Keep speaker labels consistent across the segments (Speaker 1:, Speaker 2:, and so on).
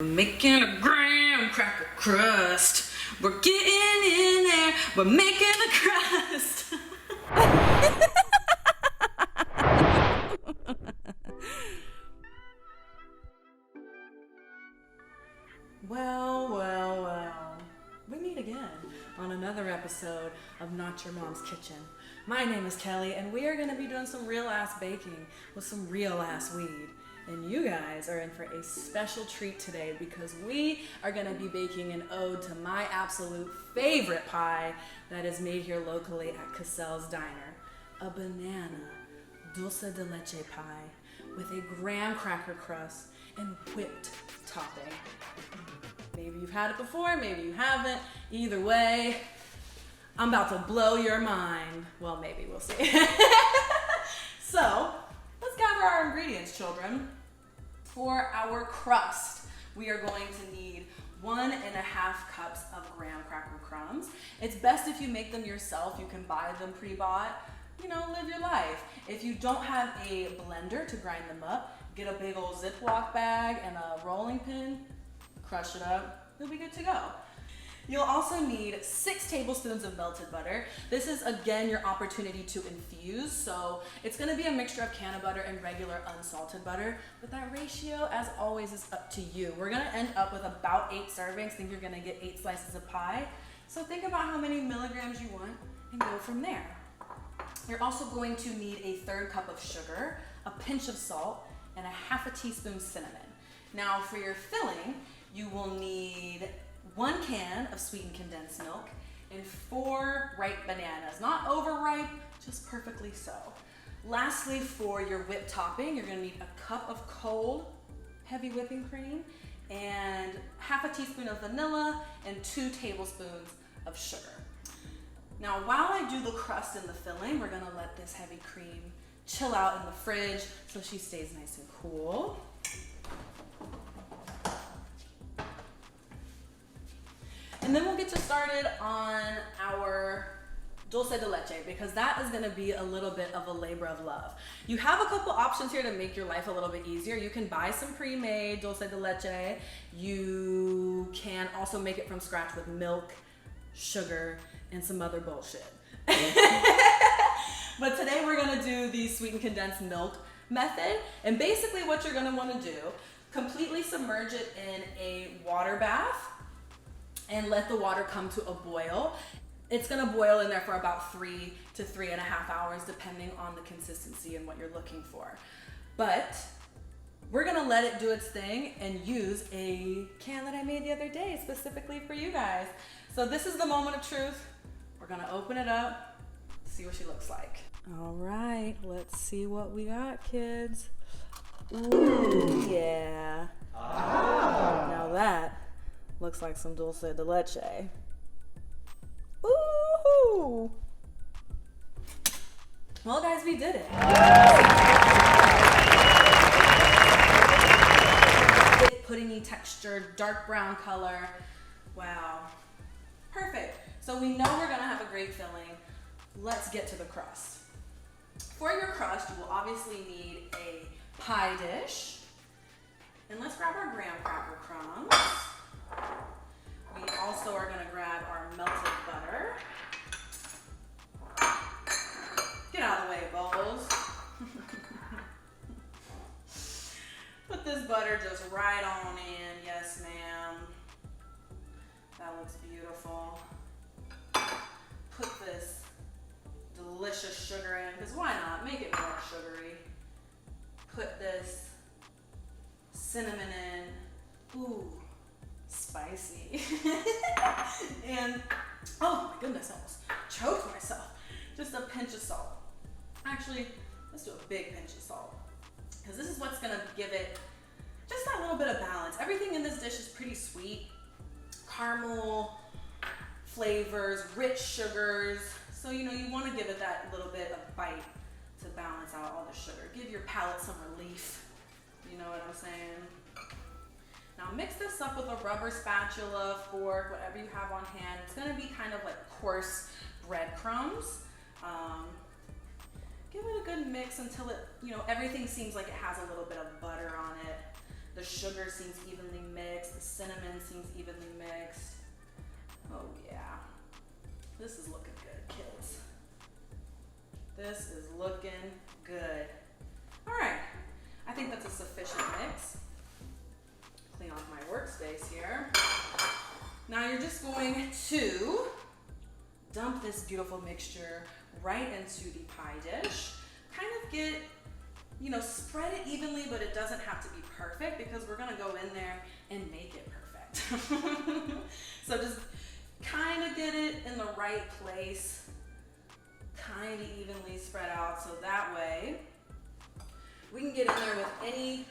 Speaker 1: Making a graham cracker crust. We're getting in there. We're making the crust. Well. We meet again on another episode of Not Your Mom's Kitchen. My name is Kelly, and we are going to be doing some real ass baking with some real ass weed. And you guys are in for a special treat today because we are going to be baking an ode to my absolute favorite pie that is made here locally at Cassell's Diner. A banana Dulce De Leche pie with a graham cracker crust and whipped topping. Maybe you've had it before, maybe you haven't. Either way, I'm about to blow your mind. Well, maybe we'll see. So, let's gather our ingredients, children. For our crust, we are going to need 1.5 cups of graham cracker crumbs. It's best if you make them yourself. You can buy them pre-bought. Live your life. If you don't have a blender to grind them up, get a big old Ziploc bag and a rolling pin, crush it up, you'll be good to go. You'll also need 6 tablespoons of melted butter. This is, again, your opportunity to infuse. So it's gonna be a mixture of canna butter and regular unsalted butter, but that ratio, as always, is up to you. We're gonna end up with about 8 servings. Think you're gonna get 8 slices of pie. So think about how many milligrams you want and go from there. You're also going to need a 1/3 cup of sugar, a pinch of salt, and a 1/2 teaspoon cinnamon. Now for your filling, you will need 1 can of sweetened condensed milk and 4 ripe bananas. Not overripe, just perfectly so. Lastly, for your whipped topping, you're gonna need 1 cup of cold, heavy whipping cream and 1/2 teaspoon of vanilla and 2 tablespoons of sugar. Now, while I do the crust and the filling, we're gonna let this heavy cream chill out in the fridge so she stays nice and cool. And then we'll get you started on our Dulce De Leche because that is gonna be a little bit of a labor of love. You have a couple options here to make your life a little bit easier. You can buy some pre-made Dulce De Leche. You can also make it from scratch with milk, sugar, and some other bullshit. But today we're gonna do the sweetened condensed milk method. And basically what you're gonna wanna do, completely submerge it in a water bath and let the water come to a boil. It's gonna boil in there for about 3 to 3.5 hours, depending on the consistency and what you're looking for. But we're gonna let it do its thing and use a can that I made the other day specifically for you guys. So this is the moment of truth. We're gonna open it up, see what she looks like. All right, let's see what we got, kids. Ooh, yeah. Now that looks like some Dulce De Leche. Ooh! Well, guys, we did it. Puddingy texture, dark brown color. Wow. Perfect. So we know we're gonna have a great filling. Let's get to the crust. For your crust, you will obviously need a pie dish. And let's grab our graham cracker crumbs. We also are gonna grab our melted butter. Get out of the way, bowls. Put this butter just right on in. Yes, ma'am. That looks beautiful. Put this delicious sugar in, because why not? Make it more sugary. Put this cinnamon in. Ooh. Spicy. And oh my goodness, I almost choked myself. Just a pinch of salt. Actually, let's do a big pinch of salt because this is what's gonna give it just that little bit of balance. Everything in this dish is pretty sweet, caramel flavors, rich sugars. So you want to give it that little bit of bite to balance out all the sugar. Give your palate some relief. You know what I'm saying? Now mix this up with a rubber spatula, fork, whatever you have on hand. It's gonna be kind of like coarse breadcrumbs. Give it a good mix until it, everything seems like it has a little bit of butter on it. The sugar seems evenly mixed. The cinnamon seems evenly mixed. Oh yeah. This is looking good, kids. This is looking good. All right, I think that's a sufficient mix. Clean off my workspace here. Now you're just going to dump this beautiful mixture right into the pie dish. Kind of get, you know, spread it evenly, but it doesn't have to be perfect because we're gonna go in there and make it perfect. So just kind of get it in the right place, kind of evenly spread out, so that way we can get in there with any,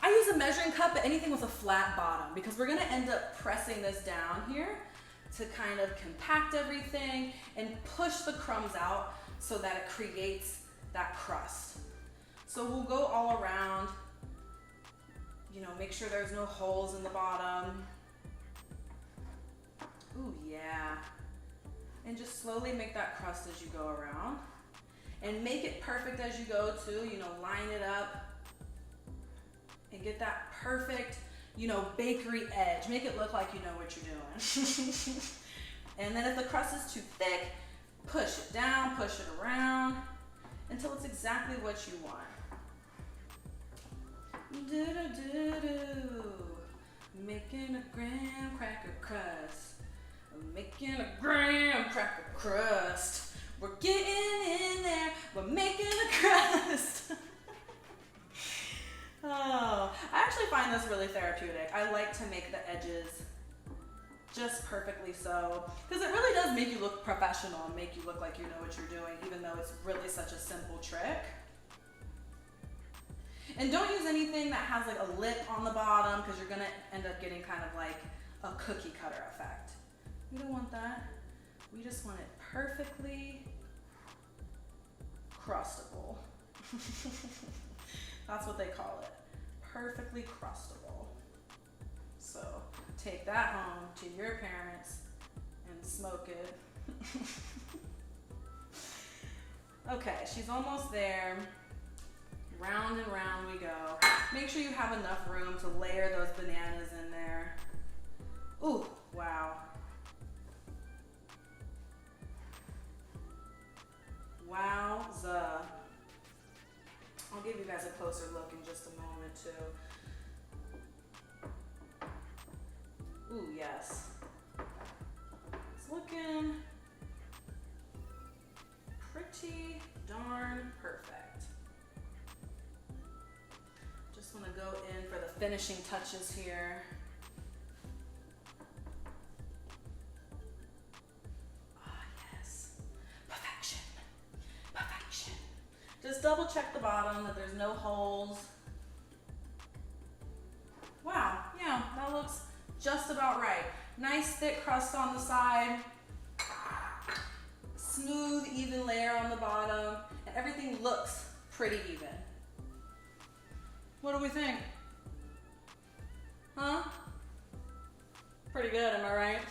Speaker 1: I use a measuring cup, but anything with a flat bottom, because we're gonna end up pressing this down here to kind of compact everything and push the crumbs out so that it creates that crust. So we'll go all around, you know, make sure there's no holes in the bottom. Ooh, yeah. And just slowly make that crust as you go around. And make it perfect as you go too, you know, line it up and get that perfect, you know, bakery edge. Make it look like you know what you're doing. And then if the crust is too thick, push it down, push it around until it's exactly what you want. Do-do-do-do. Making a graham cracker crust. Making a graham cracker crust. We're getting in there. We're making a crust. Oh, I actually find this really therapeutic. I like to make the edges just perfectly so, because it really does make you look professional and make you look like you know what you're doing, even though it's really such a simple trick. And don't use anything that has like a lip on the bottom, because you're gonna end up getting kind of like a cookie cutter effect. We don't want that. We just want it perfectly crustable. That's what they call it. Perfectly crustable. So take that home to your parents and smoke it. Okay, she's almost there. Round and round we go. Make sure you have enough room to layer those bananas in there. Ooh, wow. Wowza. I'll give you guys a closer look in just a moment too. Ooh, yes. It's looking pretty darn perfect. Just want to go in for the finishing touches here. Ah, yes. Perfection. Perfection. Just double check the bottom that there's no holes. Wow, yeah, that looks just about right. Nice thick crust on the side. Smooth, even layer on the bottom. And everything looks pretty even. What do we think? Huh? Pretty good, am I right?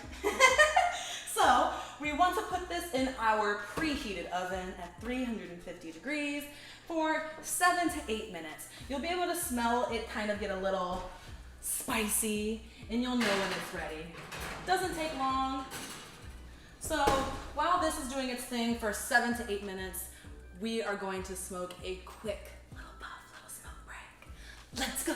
Speaker 1: So, we want to put this in our preheated oven at 350 degrees for 7 to 8 minutes. You'll be able to smell it kind of get a little spicy, and you'll know when it's ready. Doesn't take long. So, while this is doing its thing for 7 to 8 minutes, we are going to smoke a quick little puff, little smoke break. Let's go.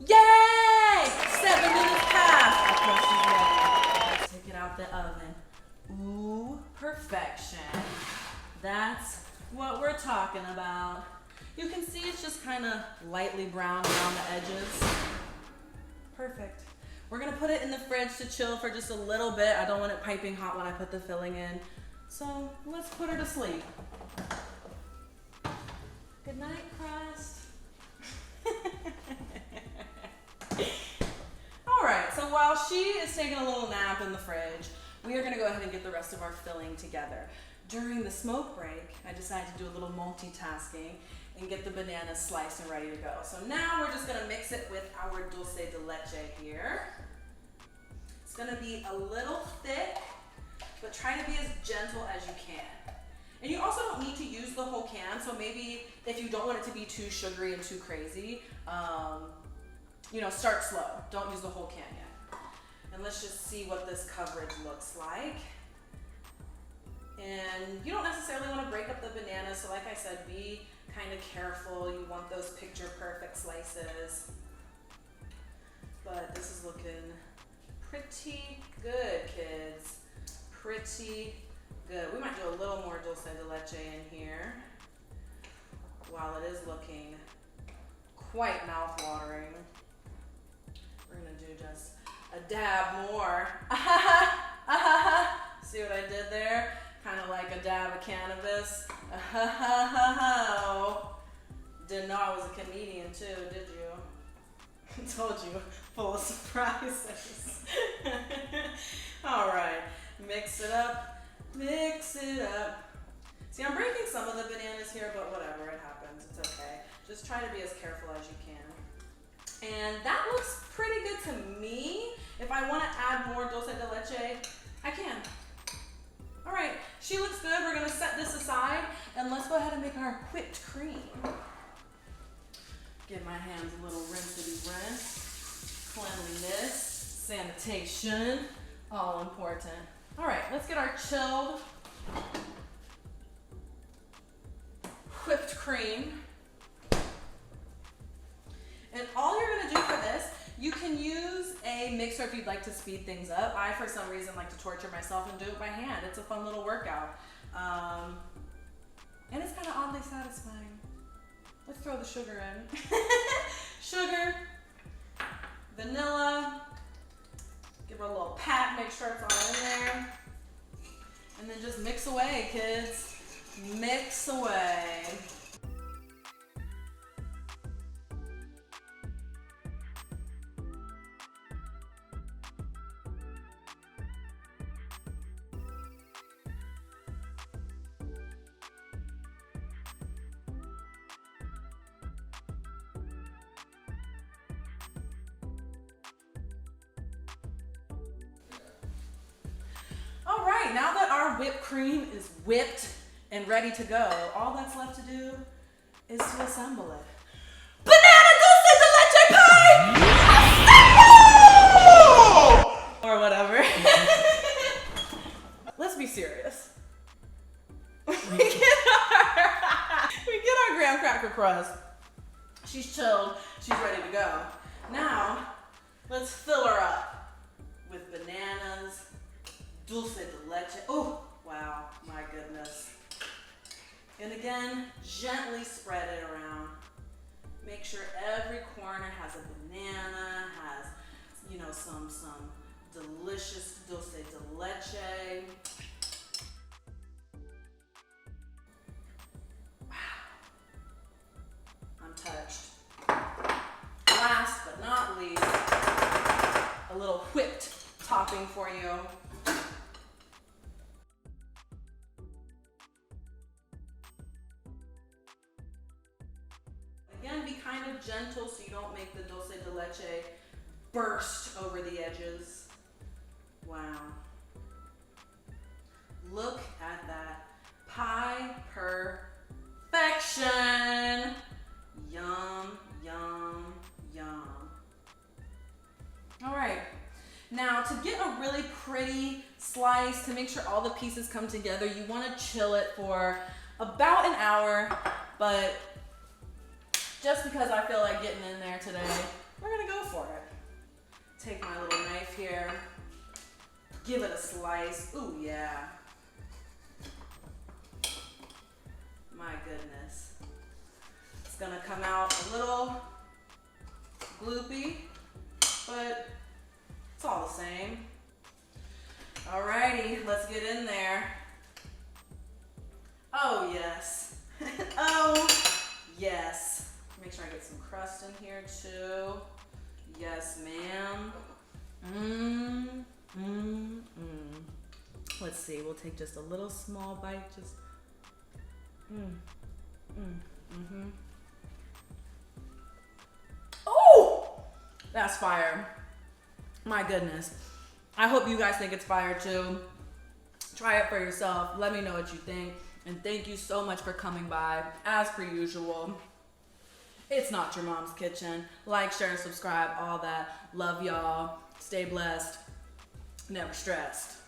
Speaker 1: Yay! 7 minutes passed. Of course she's ready. Let's take it out the oven. Ooh, perfection. That's what we're talking about. You can see it's just kind of lightly brown around the edges. Perfect. We're gonna put it in the fridge to chill for just a little bit. I don't want it piping hot when I put the filling in. So let's put her to sleep. Good night, crust. All right, so while she is taking a little nap in the fridge, we are gonna go ahead and get the rest of our filling together. During the smoke break, I decided to do a little multitasking and get the bananas sliced and ready to go. So now we're just gonna mix it with our Dulce De Leche here. It's gonna be a little thick, but try to be as gentle as you can. And you also don't need to use the whole can, so maybe if you don't want it to be too sugary and too crazy, you know, start slow. Don't use the whole can yet. And let's just see what this coverage looks like. And you don't necessarily want to break up the bananas, so like I said, be kind of careful. You want those picture perfect slices. But this is looking pretty good, kids. Pretty good. We might do a little more Dulce De Leche in here while it is looking quite mouth-watering. We're gonna do just a dab more. See what I did there? Kind of like a dab of cannabis. Didn't know I was a comedian too, did you? Told you, full of surprises. All right, mix it up, mix it up. See, I'm breaking some of the bananas here, but whatever, it happens, it's okay. Just try to be as careful as you can. And that looks pretty good to me. If I want to add more Dulce De Leche, I can. All right, she looks good. We're gonna set this aside and let's go ahead and make our whipped cream. Give my hands a little rinsety-rinse. Cleanliness, sanitation, all important. All right, let's get our chilled whipped cream. And all you're gonna do for this, you can use a mixer if you'd like to speed things up. I, for some reason, like to torture myself and do it by hand. It's a fun little workout. And it's kind of oddly satisfying. Let's throw the sugar in. Sugar, vanilla, give her a little pat, make sure it's all in there. And then just mix away, kids. Mix away. All right, now that our whipped cream is whipped and ready to go, all that's left to do is to assemble it. Banana Dulce De Leche pie! Assemble! Or whatever. Let's be serious. We get our graham cracker crust. She's chilled, she's ready to go. Now, let's fill her up with bananas, Dulce De Leche. Oh, wow, my goodness. And again, gently spread it around. Make sure every corner has a banana, has, you know, some delicious Dulce De Leche. Wow, I'm touched. Last but not least, a little whipped topping for you. Again, be kind of gentle so you don't make the Dulce De Leche burst over the edges. Wow. Look at that pie perfection. Yum, yum, yum. All right. Now, to get a really pretty slice, to make sure all the pieces come together, you want to chill it for about an hour, but just because I feel like getting in there today, we're gonna go for it. Take my little knife here, give it a slice. Ooh, yeah. My goodness. It's gonna come out a little gloopy, but it's all the same. Alrighty, let's get in there. Oh, yes. Oh, yes. Make sure I get some crust in here too. Yes, ma'am. Mmm, mmm, mmm. Let's see, we'll take just a little small bite, just, mm-hmm. Oh, that's fire. My goodness. I hope you guys think it's fire too. Try it for yourself. Let me know what you think. And thank you so much for coming by. As per usual, it's Not Your Mom's Kitchen. Like, share, subscribe, all that. Love y'all. Stay blessed. Never stressed.